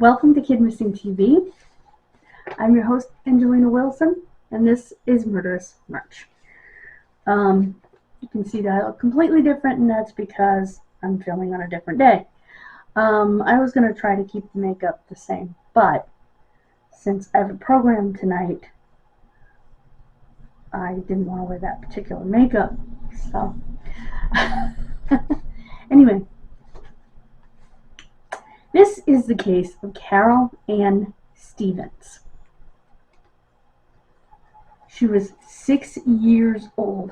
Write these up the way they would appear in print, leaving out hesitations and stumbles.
Welcome to Kidmissing TV. I'm your host, Angelina Wilson, and this is Murderous March. You can see that I look completely different, and that's because I'm filming on a different day. I was going to try to keep the makeup the same, but since I have a program tonight, I didn't want to wear that particular makeup. So, anyway, this is the case of Carol Ann Stevens. She was 6 years old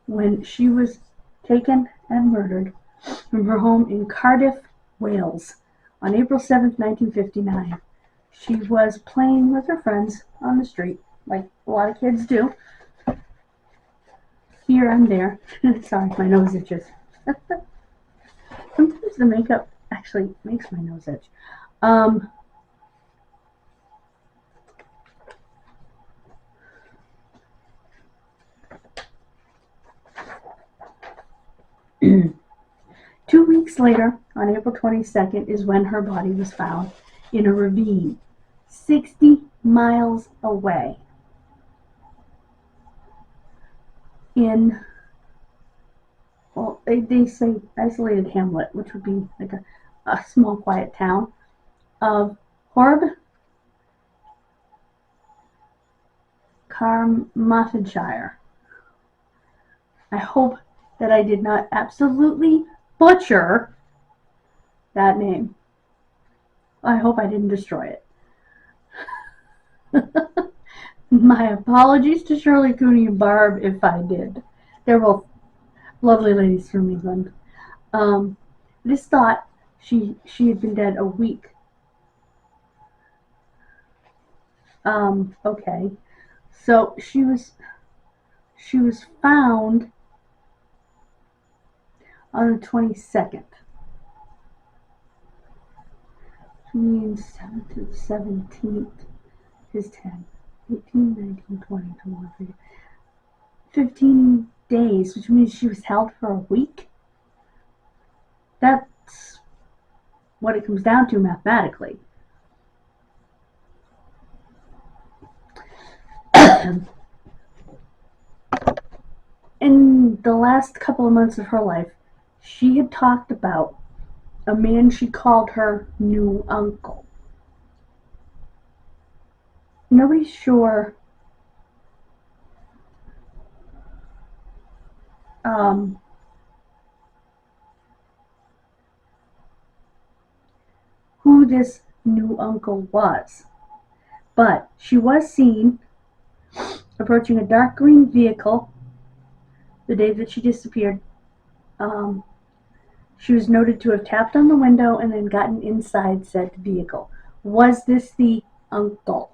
when she was taken and murdered from her home in Cardiff, Wales, on April 7th, 1959. She was playing with her friends on the street, like a lot of kids do, here and there. Sorry, my nose itches. Sometimes the makeup actually makes my nose itch. 2 weeks later, on April 22nd, is when her body was found in a ravine 60 miles away in, well, they say isolated hamlet, which would be like a small quiet town of Horb, Carmarthenshire. I hope that I did not absolutely butcher that name. I hope I didn't destroy it. My apologies to Shirley, Cooney, and Barb if I did. They're both lovely ladies from England. This thought she had been dead a week. Okay. So she was found on the 22nd. Which means 7th to the 17th is 10. 18, 19, 20, 21, 22. 15 days, which means she was held for a week. That's what it comes down to mathematically. In the last couple of months of her life, she had talked about a man she called her new uncle. Nobody's sure who this new uncle was, but she was seen approaching a dark green vehicle the day that she disappeared. She was noted to have tapped on the window and then gotten inside said vehicle. Was this the uncle?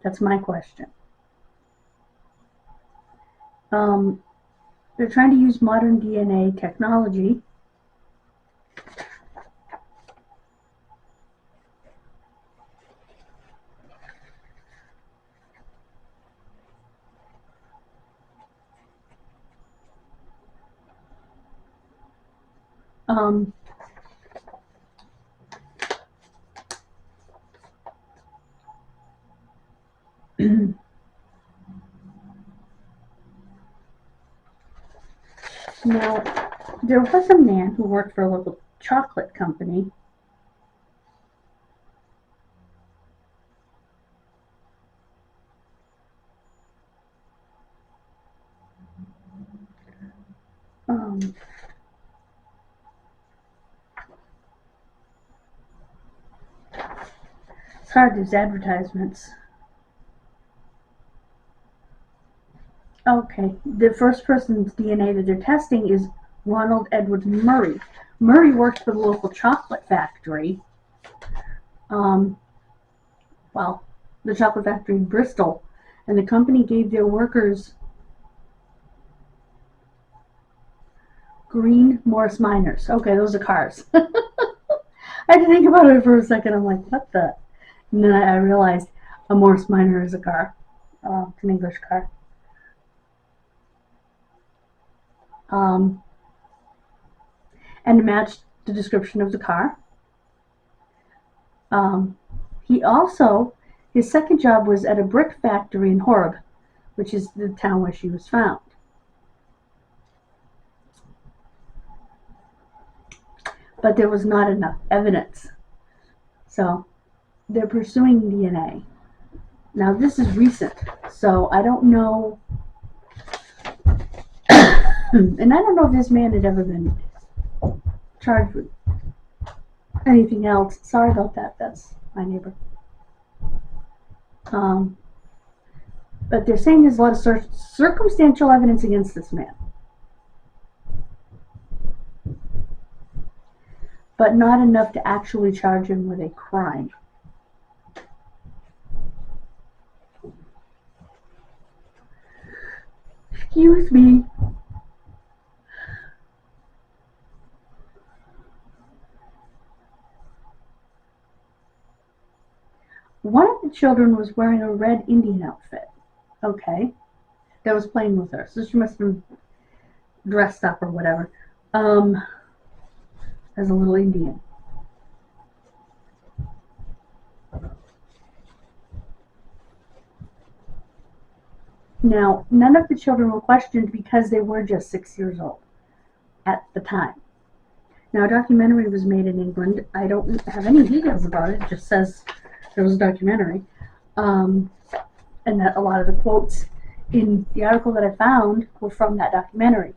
That's my question. They're trying to use modern DNA technology now, there was a man who worked for a local chocolate company it's hard, there's advertisements. Okay, the first person's DNA that they're testing is Ronald Edward Murray. Murray worked for the local chocolate factory. Well, the chocolate factory in Bristol, and the company gave their workers green Morris Minors. Okay, those are cars. I had to think about it for a second. I'm like, what the? And then I realized a Morris Minor is a car. It's an English car. And to match the description of the car, His second job was at a brick factory in Horeb, which is the town where she was found. But there was not enough evidence. So they're pursuing DNA. Now this is recent, so I don't know. And I don't know if this man had ever been charged with anything else. Sorry about that. That's my neighbor. But they're saying there's a lot of circumstantial evidence against this man. But not enough to actually charge him with a crime. Excuse me. One of the children was wearing a red Indian outfit. Okay. That was playing with her. So she must have been dressed up or whatever. As a little Indian. Now, none of the children were questioned because they were just 6 years old at the time. Now, a documentary was made in England. I don't have any details about it. It just says there was a documentary. And that a lot of the quotes in the article that I found were from that documentary.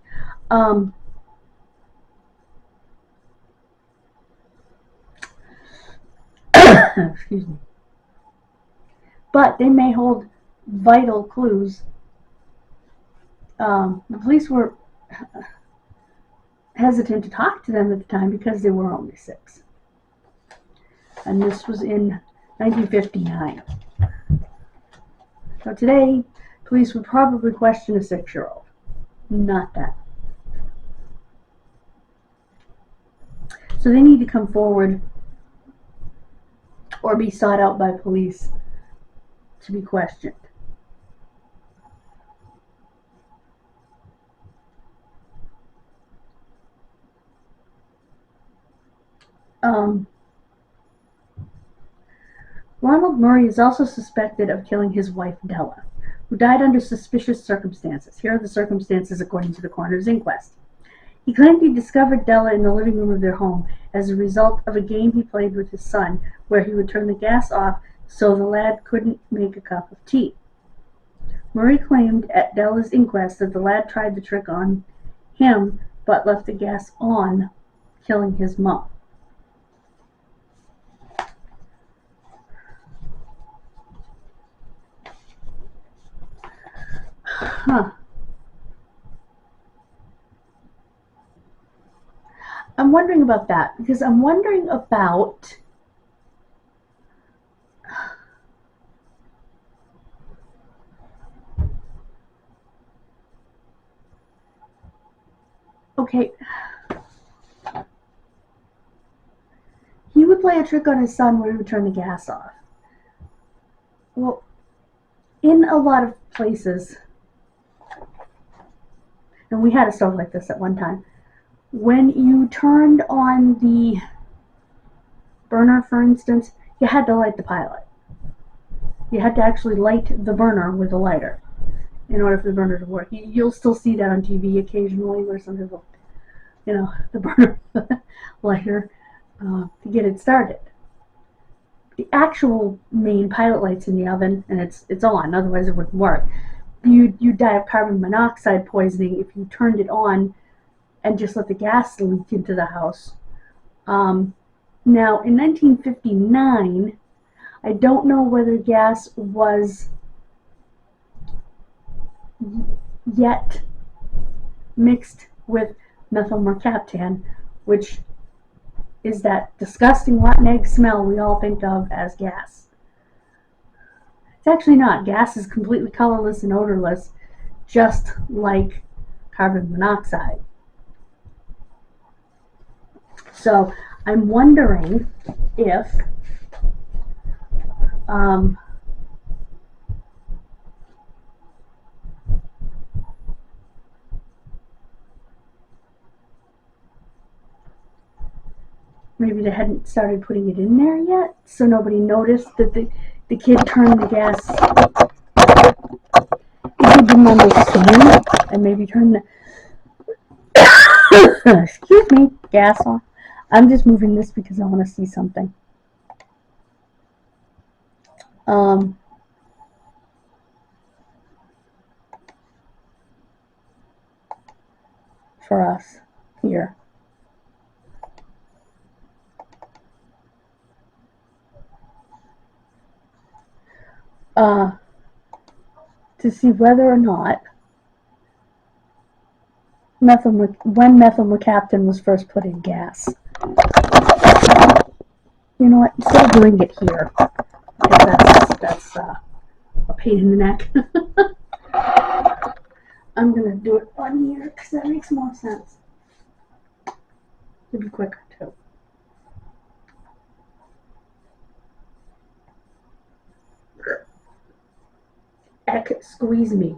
Excuse me. But they may hold vital clues. The police were hesitant to talk to them at the time because they were only 6. And this was in 1959. So today, police would probably question a 6-year-old. Not that. So they need to come forward or be sought out by police to be questioned. Ronald Murray is also suspected of killing his wife Della, who died under suspicious circumstances. Here are the circumstances according to the coroner's inquest. He claimed he discovered Della in the living room of their home as a result of a game he played with his son, where he would turn the gas off so the lad couldn't make a cup of tea. Murray claimed at Della's inquest that the lad tried the trick on him but left the gas on, killing his mom. I'm wondering about that, because I'm wondering about okay, he would play a trick on his son where he would turn the gas off. Well, in a lot of places, and we had a stove like this at one time, when you turned on the burner, for instance, you had to light the pilot. You had to actually light the burner with a lighter in order for the burner to work. You'll still see that on TV occasionally where some people, the burner lighter to get it started. The actual main pilot light's in the oven and it's on, otherwise it wouldn't work. You'd die of carbon monoxide poisoning if you turned it on and just let the gas leak into the house. Now, in 1959, I don't know whether gas was yet mixed with methyl mercaptan, which is that disgusting rotten egg smell we all think of as gas. It's actually not. Gas is completely colorless and odorless, just like carbon monoxide. So I'm wondering if maybe they hadn't started putting it in there yet, so nobody noticed that the kid turned the gas. The kid didn't understand, and maybe turned the excuse me, gas off. I'm just moving this because I want to see something. For us here. To see whether or not when methylmercaptan was first put in gas. You know what? Instead of doing it here, because that's a pain in the neck. I'm gonna do it on here because that makes more sense. It'll be quicker too. Heck, squeeze me.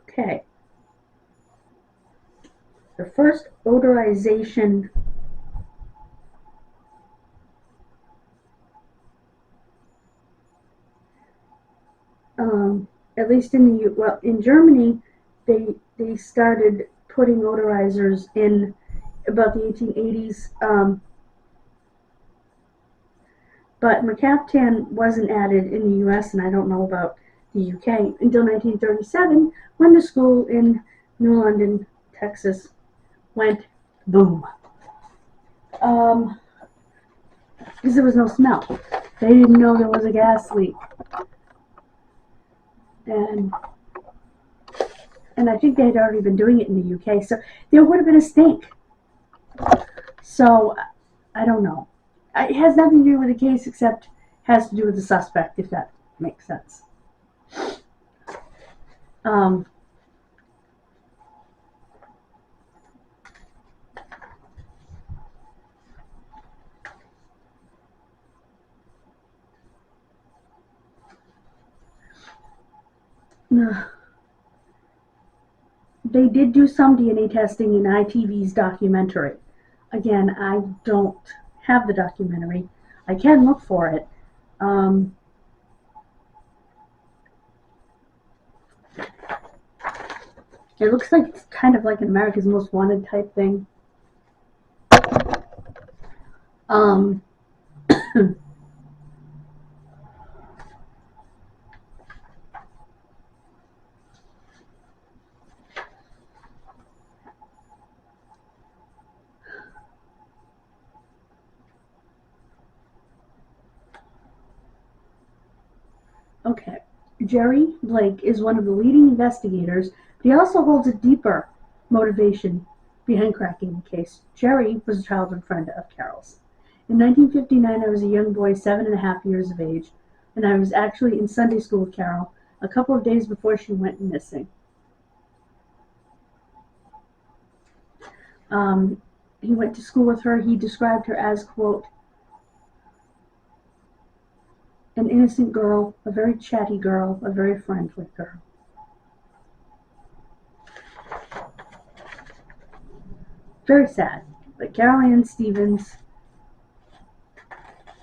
Okay. The first odorization at least in Germany, they started putting odorizers in about the 1880s, but mercaptan wasn't added in the U.S. and I don't know about the UK until 1937 when the school in New London, Texas, went boom. Because there was no smell. They didn't know there was a gas leak. And I think they had already been doing it in the UK, so there would have been a stink. So, I don't know. It has nothing to do with the case except has to do with the suspect, if that makes sense. They did do some DNA testing in ITV's documentary. Again, I don't have the documentary. I can look for it. It looks like it's kind of like an America's Most Wanted type thing. Okay. Jerry Blake is one of the leading investigators, but he also holds a deeper motivation behind cracking the case. Jerry was a childhood friend of Carol's. In 1959, I was a young boy, 7.5 years of age, and I was actually in Sunday school with Carol a couple of days before she went missing. He went to school with her. He described her as, quote, an innocent girl, a very chatty girl, a very friendly girl. Very sad, but Carol Ann Stevens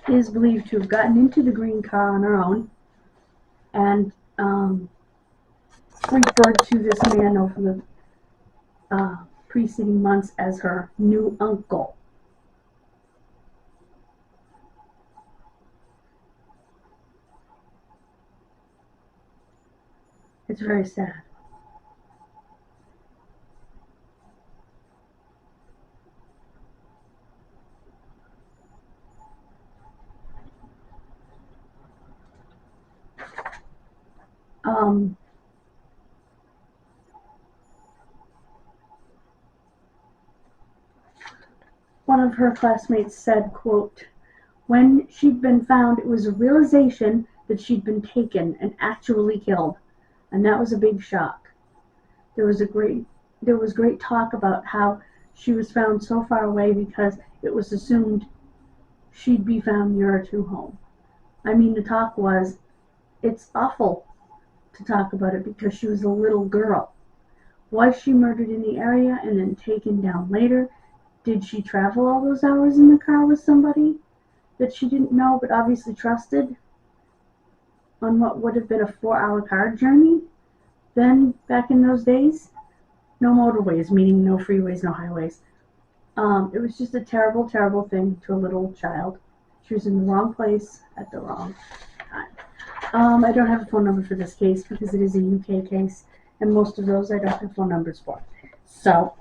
is believed to have gotten into the green car on her own and referred to this man over the preceding months as her new uncle. It's very sad. One of her classmates said, quote, when she'd been found, it was a realization that she'd been taken and actually killed, and that was a big shock. there was great talk about how she was found so far away because it was assumed she'd be found nearer to home. I mean, the talk was, it's awful to talk about it because she was a little girl. Was she murdered in the area and then taken down later? Did she travel all those hours in the car with somebody that she didn't know but obviously trusted on what would have been a 4-hour car journey? Then, back in those days, no motorways, meaning no freeways, no highways. It was just a terrible, terrible thing to a little child. She was in the wrong place at the wrong time. I don't have a phone number for this case because it is a UK case, and most of those I don't have phone numbers for. So,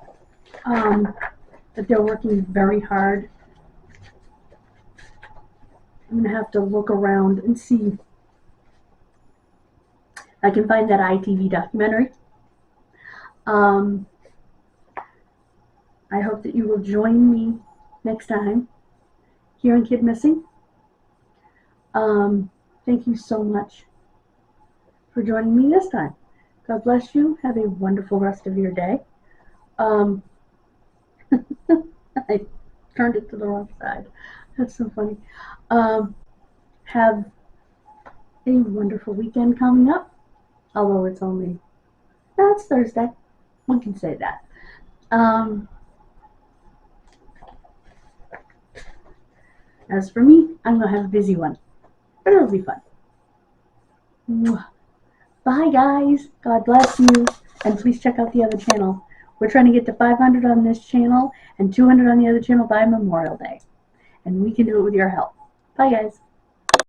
but they're working very hard. I'm going to have to look around and see if I can find that ITV documentary. I hope that you will join me next time here in Kid Missing. Thank you so much for joining me this time. God bless you. Have a wonderful rest of your day. I turned it to the wrong side. That's so funny. Have a wonderful weekend coming up. Although it's Thursday. One can say that. As for me, I'm going to have a busy one. But it'll be fun. Bye, guys. God bless you. And please check out the other channel. We're trying to get to 500 on this channel and 200 on the other channel by Memorial Day. And we can do it with your help. Bye, guys.